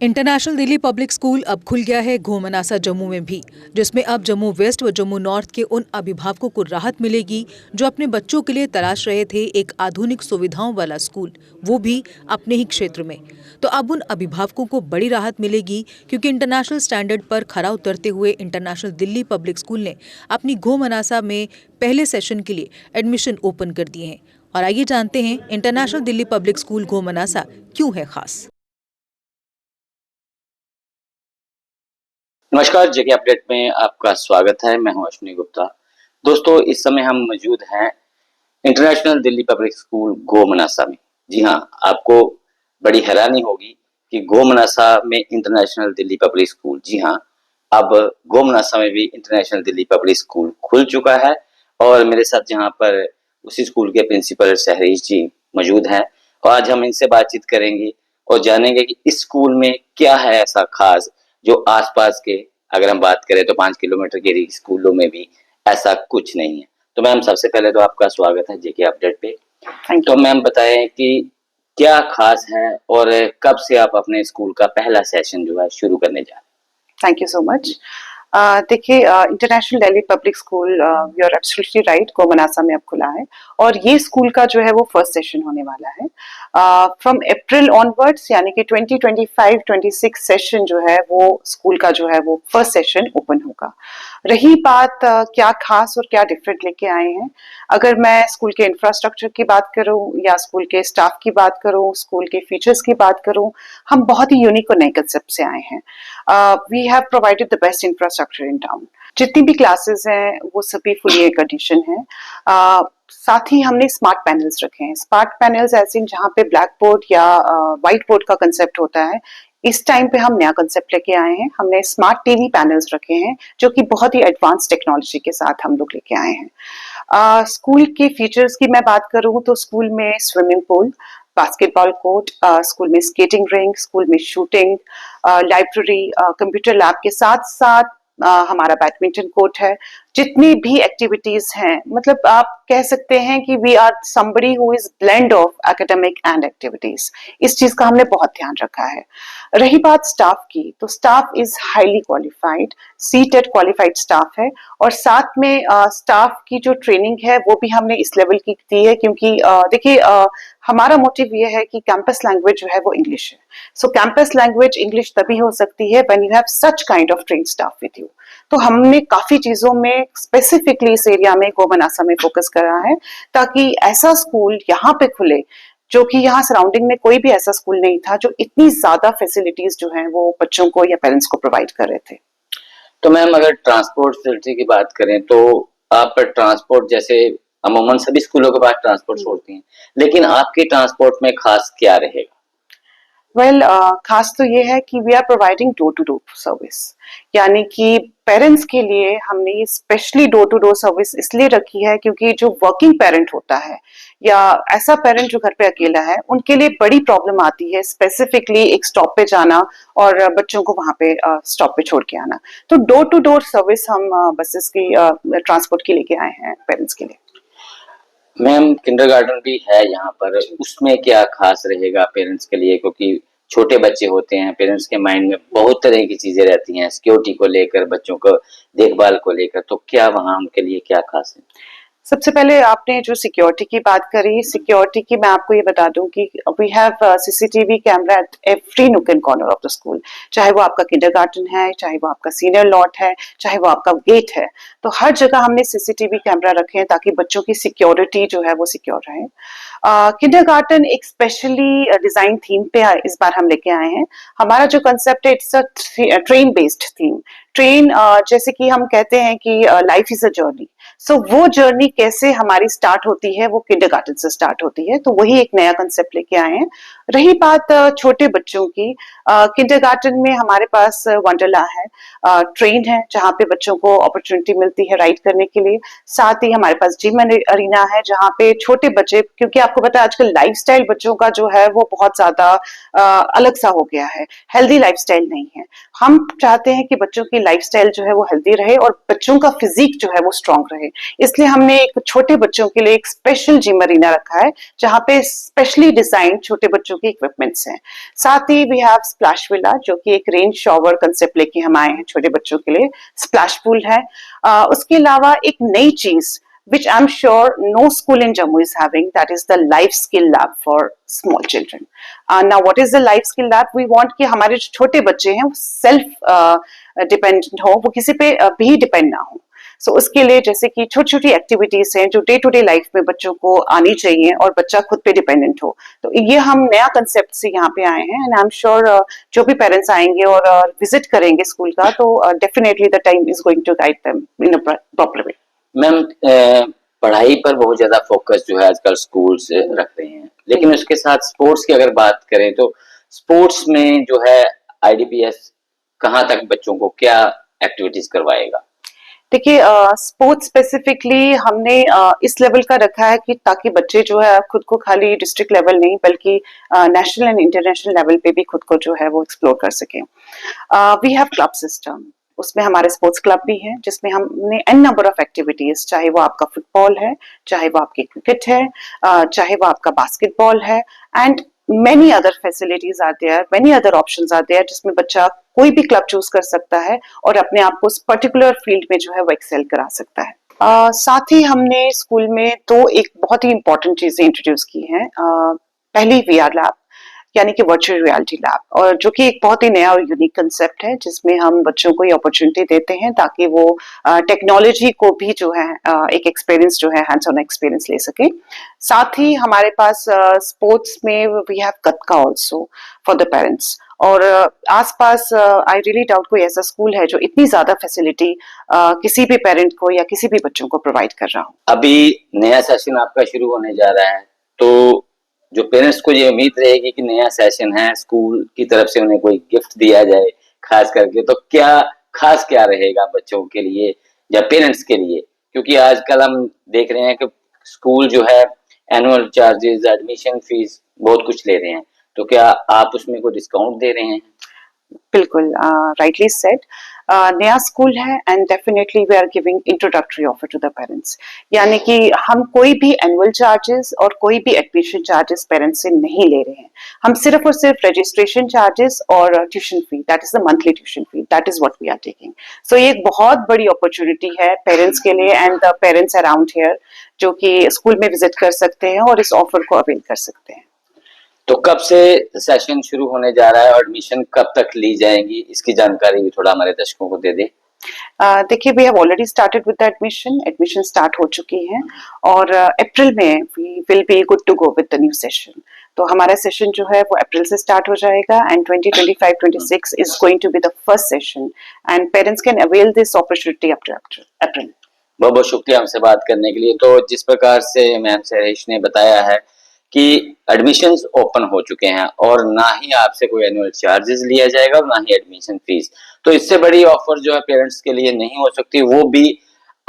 International Delhi public school अब खुल गया है घोमनासा जम्मू में भी, जिसमें अब जम्मू वेस्ट व जम्मू नॉर्थ के उन अभिभावकों को राहत मिलेगी जो अपने बच्चों के लिए तलाश रहे थे एक आधुनिक सुविधाओं वाला स्कूल, वो भी अपने ही क्षेत्र में। तो अब उन अभिभावकों को बड़ी राहत मिलेगी क्योंकि इंटरनेशनल स्टैंडर्ड पर खरा उतरते हुए इंटरनेशनल दिल्ली पब्लिक स्कूल ने अपनी घोमनासा में पहले सेशन के लिए एडमिशन ओपन कर दिए हैं। और आइए जानते हैं इंटरनेशनल दिल्ली पब्लिक स्कूल घोमनासा क्यों है खास। नमस्कार, जेके अपडेट में आपका स्वागत है। मैं हूं अश्विनी गुप्ता। दोस्तों, इस समय हम मौजूद हैं इंटरनेशनल दिल्ली पब्लिक स्कूल घोमनासा में। जी हां, आपको बड़ी हैरानी होगी कि घोमनासा में इंटरनेशनल दिल्ली पब्लिक स्कूल, जी हां, अब घोमनासा में भी इंटरनेशनल दिल्ली पब्लिक स्कूल खुल चुका है। और मेरे साथ जहां पर उसी स्कूल के प्रिंसिपल शहरीश जी मौजूद हैं और आज हम इनसे बातचीत करेंगे और जानेंगे कि इस स्कूल में क्या है ऐसा खास जो आसपास के, अगर हम बात करें तो 5 किलोमीटर के स्कूलों में भी ऐसा कुछ नहीं है। तो मैम, सबसे पहले तो आपका स्वागत है जेके अपडेट पे। तो मैम बताएं कि क्या खास है और कब से आप अपने स्कूल का पहला सेशन जो है शुरू करने जा रहे हैं? Thank you so much. देखिए, international Delhi public school, you are absolutely right, घोमनासा में अब खुला है और ये स्कूल का जो है वो फर्स्ट सेशन होने वाला है फ्रॉम अप्रैल ऑनवर्ड्स, यानी कि 2025-26 सेशन जो है वो स्कूल का जो है वो फर्स्ट सेशन ओपन होगा। रही बात क्या खास और क्या डिफरेंट लेके आए हैं, अगर मैं स्कूल के इंफ्रास्ट्रक्चर की बात करूं या स्कूल के स्टाफ की बात करूं, स्कूल के फीचर्स की बात करूं, हम बहुत ही यूनिक और नए कंसेप्ट से आए हैं। We have provided the best infrastructure in town. जितनी भी क्लासेस हैं वो सभी फुली एयर कंडीशन है। साथ ही हमने स्मार्ट पैनल्स रखे हैं। स्मार्ट पैनल्स ऐसे जहाँ पे ब्लैक बोर्ड या व्हाइट बोर्ड का कंसेप्ट होता है, इस टाइम पे हम नया कंसेप्ट लेके आए हैं। हमने स्मार्ट टीवी पैनल्स रखे हैं जो कि बहुत ही एडवांस टेक्नोलॉजी के साथ हम लोग लेके आए हैं। स्कूल के फीचर्स की मैं बात करूं तो स्कूल में swimming pool, basketball court, school में स्केटिंग रिंग, स्कूल में शूटिंग, लाइब्रेरी, कंप्यूटर लैब के साथ साथ हमारा बैडमिंटन कोर्ट है। जितनी भी एक्टिविटीज हैं, मतलब आप कह सकते हैं कि we are somebody who is blend of academic and activities. इस चीज का हमने बहुत ध्यान रखा है। रही बात स्टाफ की, तो staff is highly qualified, CTET qualified staff है और साथ में स्टाफ की जो ट्रेनिंग है वो भी हमने इस लेवल की दी है क्योंकि देखिए, हमारा मोटिव ये है कि कैंपस लैंग्वेज जो है वो इंग्लिश है। सो कैंपस लैंग्वेज इंग्लिश तभी हो सकती है when you have such kind of train staff with you. तो हमने काफी चीजों में स्पेसिफिकली इस एरिया में घोमनासा में फोकस करा है ताकि ऐसा स्कूल यहाँ पे खुले जो कि यहाँ सराउंडिंग में कोई भी ऐसा स्कूल नहीं था जो इतनी ज्यादा फैसिलिटीज जो है वो बच्चों को या पेरेंट्स को प्रोवाइड कर रहे थे। तो मैम, अगर ट्रांसपोर्ट फैसिलिटी की बात करें तो आप ट्रांसपोर्ट, जैसे अमूमन सभी स्कूलों के पास ट्रांसपोर्ट होती हैं, लेकिन आपके ट्रांसपोर्ट में खास क्या रहेगा? वेल, खास तो ये है कि we are providing door to door service, यानी कि पेरेंट्स के लिए हमने ये specially door to door service इसलिए रखी है क्योंकि जो वर्किंग पेरेंट होता है या ऐसा पेरेंट जो घर पे अकेला है, उनके लिए बड़ी प्रॉब्लम आती है स्पेसिफिकली एक स्टॉप पे जाना और बच्चों को वहां पे स्टॉप पे छोड़ के आना। तो डोर टू डोर सर्विस हम बसेस की ट्रांसपोर्ट की लेके आए हैं पेरेंट्स के लिए। मैम, किंडरगार्टन भी है यहाँ पर, उसमें क्या खास रहेगा पेरेंट्स के लिए? क्योंकि छोटे बच्चे होते हैं, पेरेंट्स के माइंड में बहुत तरह की चीजें रहती हैं, सिक्योरिटी को लेकर, बच्चों को देखभाल को लेकर, तो क्या वहाँ उनके लिए क्या खास है? सबसे पहले आपने जो सिक्योरिटी की बात करी, सिक्योरिटी की मैं आपको ये बता दूं कि we have CCTV camera at every nook and corner of the school. चाहे वो आपका किंडरगार्टन है, चाहे वो आपका सीनियर लॉट है, चाहे वो आपका गेट है, तो हर जगह हमने सीसीटीवी कैमरा रखे हैं ताकि बच्चों की सिक्योरिटी जो है वो सिक्योर रहे। किंडरगार्टन एक स्पेशली डिजाइन थीम पे इस बार हम लेके आए हैं। हमारा जो कंसेप्ट है, it's a train based theme. Train, जैसे कि हम कहते हैं कि लाइफ इज अ जर्नी, सो वो जर्नी कैसे हमारी स्टार्ट होती है वो किंडरगार्टन से स्टार्ट होती है, तो वही एक नया कंसेप्ट लेके आए हैं। रही बात छोटे बच्चों की, किंडरगार्टन में हमारे पास वंडरला है, ट्रेन है जहाँ पे बच्चों को अपॉर्चुनिटी मिलती है राइड करने के लिए। साथ ही हमारे पास जिम अरीना है जहाँ पे छोटे बच्चे, क्योंकि आपको पता है आजकल लाइफस्टाइल बच्चों का जो है वो बहुत ज्यादा अलग सा हो गया है, हेल्दी लाइफस्टाइल नहीं है। हम चाहते हैं कि बच्चों की लाइफस्टाइल जो है वो हेल्दी रहे और बच्चों का फिजिक जो है वो स्ट्रांग रहे, इसलिए हमने एक छोटे बच्चों के लिए एक स्पेशल जिम अरीना रखा है जहाँ पे स्पेशली डिजाइन छोटे बच्चों जो कि इक्विपमेंट्स हैं। साथ ही वी हैव स्प्लैश विला, जो कि एक रेन शॉवर कंसेप्ट लेके हम आए हैं छोटे बच्चों के लिए। स्प्लैश पूल है। उसके अलावा एक नई चीज which I'm sure no school in Jammu is having, that is the life skill lab for small children. Now what is the life skill lab? We want कि हमारे जो छोटे बच्चे हैं वो सेल्फ डिपेंडेंट हो, वो किसी पे भी डिपेंड ना हो। सो उसके लिए जैसे कि छोटी छोटी एक्टिविटीज हैं जो डे टू डे लाइफ में बच्चों को आनी चाहिए और बच्चा खुद पे डिपेंडेंट हो। तो ये हम नया कंसेप्ट से यहाँ पे आए हैं, एंड आई एम श्योर जो भी पेरेंट्स आएंगे और विजिट करेंगे स्कूल का, तो definitely the time is going to guide them in a proper way. Ma'am, पढ़ाई पर बहुत ज्यादा फोकस जो है आजकल स्कूल्स रख रहे हैं, लेकिन उसके साथ स्पोर्ट्स की अगर बात करें तो स्पोर्ट्स में जो है आईडीपीएस कहाँ तक बच्चों को क्या एक्टिविटीज करवाएगा? देखिए, स्पोर्ट्स स्पेसिफिकली हमने इस लेवल का रखा है कि ताकि बच्चे जो है खुद को खाली डिस्ट्रिक्ट लेवल नहीं बल्कि नेशनल एंड इंटरनेशनल लेवल पे भी खुद को जो है वो एक्सप्लोर कर सकें। वी हैव क्लब सिस्टम, उसमें हमारे स्पोर्ट्स क्लब भी हैं जिसमें हमने एन नंबर ऑफ एक्टिविटीज, चाहे वो आपका फुटबॉल है, चाहे वो आपकी क्रिकेट है, चाहे वो आपका बास्केटबॉल है, and many other facilities are there, many other options are there, जिसमें बच्चा कोई भी क्लब चूज कर सकता है और अपने आप को उस पर्टिकुलर फील्ड में जो है वो एक्सेल करा सकता है। साथ ही हमने स्कूल में तो एक बहुत ही इंपॉर्टेंट चीजें इंट्रोड्यूस की हैं। पहली वीआर लैब, यानी कि वर्चुअल रियलिटी लैब, और जो कि एक बहुत ही नया और यूनिक कंसेप्ट है जिसमें हम बच्चों को ये अपॉर्चुनिटी देते हैं ताकि वो टेक्नोलॉजी को भी जो है एक एक्सपीरियंस जो है हैंड्स ऑन एक्सपीरियंस ले सके। साथ ही हमारे पास स्पोर्ट्स में we have gatka also for the parents, और आसपास आई रियली डाउट कोई ऐसा स्कूल है जो इतनी ज्यादा फैसिलिटी किसी भी पेरेंट को या किसी भी बच्चों को प्रोवाइड कर रहा हो। अभी नया सेशन आपका शुरू होने जा रहा है, तो जो पेरेंट्स को ये उम्मीद रहेगी कि नया सेशन है, स्कूल की तरफ से उन्हें कोई गिफ्ट दिया जाए खास करके, तो क्या रहेगा बच्चों के लिए या पेरेंट्स के लिए? क्योंकि आजकल हम देख रहे हैं कि स्कूल जो है एनुअल चार्जेस, एडमिशन फीस बहुत कुछ ले रहे हैं, तो क्या आप उसमें कोई डिस्काउंट दे रहे हैं? बिल्कुल, राइटली सेड, नया स्कूल है and definitely we are giving introductory offer to the parents, यानी कि हम कोई भी एनुअल चार्जेस और कोई भी एडमिशन चार्जेस पेरेंट्स से नहीं ले रहे हैं। हम सिर्फ और सिर्फ रजिस्ट्रेशन चार्जेस और tuition fee, that is the monthly tuition fee, that is what we are taking. So ये एक बहुत बड़ी अपॉर्चुनिटी है पेरेंट्स के लिए and the parents around here जो कि स्कूल में विजिट कर सकते हैं और इस ऑफर को अवेल कर सकते हैं। तो कब से सेशन शुरू होने जा रहा है और एडमिशन कब तक ली जाएंगी, इसकी जानकारी भी थोड़ा हमारे दर्शकों को दे दें। देखिए, we have already started with the admission start हो चुकी हैं और अप्रैल में we will be good to go with the new session. तो हमारा सेशन जो है वो अप्रैल से स्टार्ट हो जाएगा and 2025-26 is going to be the first session and parents can avail this opportunity up to April. बहुत बहुत शुक्रिया हमसे बात करने के लिए। तो जिस प्रकार से मैम सरेश ने बताया है कि एडमिशन्स ओपन हो चुके हैं और ना ही आपसे कोई एनुअल चार्जेस लिया जाएगा और ना ही एडमिशन फीस, तो इससे बड़ी ऑफर जो है पेरेंट्स के लिए नहीं हो सकती, वो भी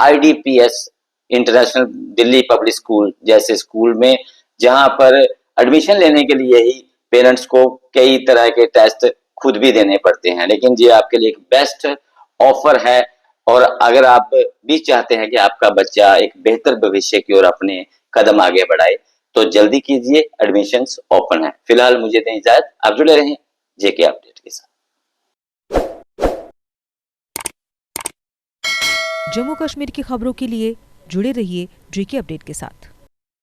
आईडीपीएस इंटरनेशनल दिल्ली पब्लिक स्कूल जैसे स्कूल में, जहां पर एडमिशन लेने के लिए ही पेरेंट्स को कई तरह के टेस्ट खुद भी देने पड़ते हैं, लेकिन ये आपके लिए एक बेस्ट ऑफर है। और अगर आप भी चाहते हैं कि आपका बच्चा एक बेहतर भविष्य की ओर अपने कदम आगे बढ़ाए, तो जल्दी कीजिए, एडमिशन्स ओपन है। फिलहाल मुझे दें इजाजत, आप जुड़े रहें जेके अपडेट के साथ। जम्मू कश्मीर की खबरों के लिए जुड़े रहिए जेके अपडेट के साथ।